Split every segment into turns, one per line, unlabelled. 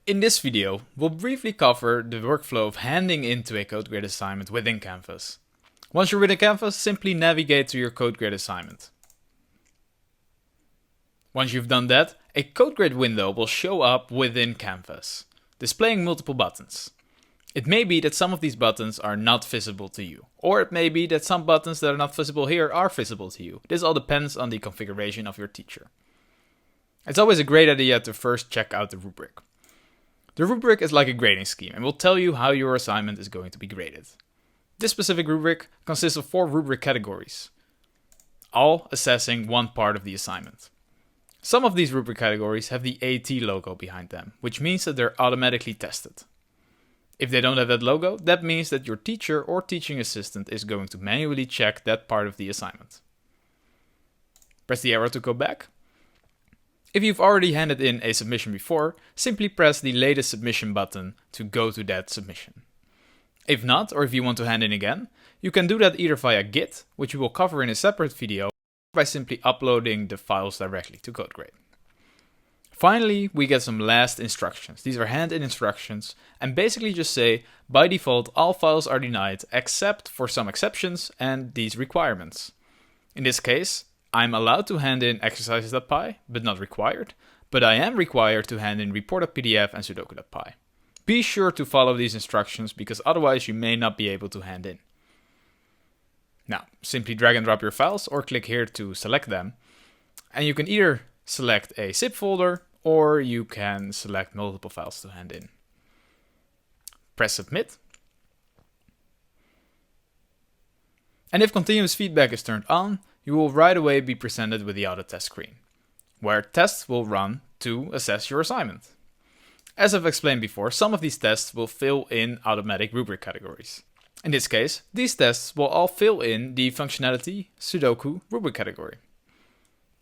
In this video, we'll briefly cover the workflow of handing into a CodeGrade assignment within Canvas. Once you're within Canvas, simply navigate to your CodeGrade assignment. Once you've done that, a CodeGrade window will show up within Canvas, displaying multiple buttons. It may be that some of these buttons are not visible to you, or it may be that some buttons that are not visible here are visible to you. This all depends on the configuration of your teacher. It's always a great idea to first check out the rubric. The rubric is like a grading scheme and will tell you how your assignment is going to be graded. This specific rubric consists of 4 rubric categories, all assessing one part of the assignment. Some of these rubric categories have the AT logo behind them, which means that they're automatically tested. If they don't have that logo, that means that your teacher or teaching assistant is going to manually check that part of the assignment. Press the arrow to go back. If you've already handed in a submission before, simply press the latest submission button to go to that submission. If not, or if you want to hand in again, you can do that either via Git, which we will cover in a separate video, or by simply uploading the files directly to CodeGrade. Finally, we get some last instructions. These are hand-in instructions and basically just say, by default, all files are denied except for some exceptions and these requirements. In this case, I'm allowed to hand in exercises.py, but not required, but I am required to hand in report.pdf and sudoku.py. Be sure to follow these instructions because otherwise you may not be able to hand in. Now, simply drag and drop your files or click here to select them, and you can either select a zip folder or you can select multiple files to hand in. Press submit. And if continuous feedback is turned on, you will right away be presented with the auto test screen, where tests will run to assess your assignment. As I've explained before, some of these tests will fill in automatic rubric categories. In this case, these tests will all fill in the functionality Sudoku rubric category.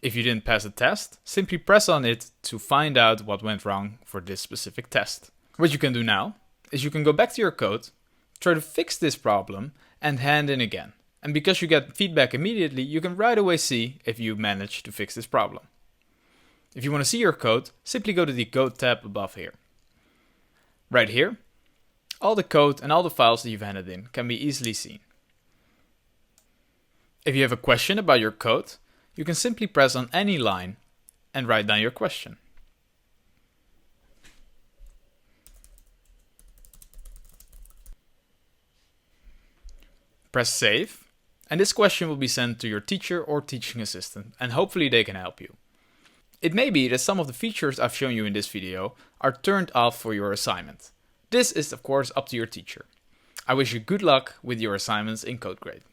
If you didn't pass the test, simply press on it to find out what went wrong for this specific test. What you can do now is you can go back to your code, try to fix this problem, and hand in again. And because you get feedback immediately, you can right away see if you managed to fix this problem. If you want to see your code, simply go to the Code tab above here. Right here, all the code and all the files that you've handed in can be easily seen. If you have a question about your code, you can simply press on any line and write down your question. Press save, and this question will be sent to your teacher or teaching assistant, and hopefully they can help you. It may be that some of the features I've shown you in this video are turned off for your assignment. This is of course up to your teacher. I wish you good luck with your assignments in CodeGrade.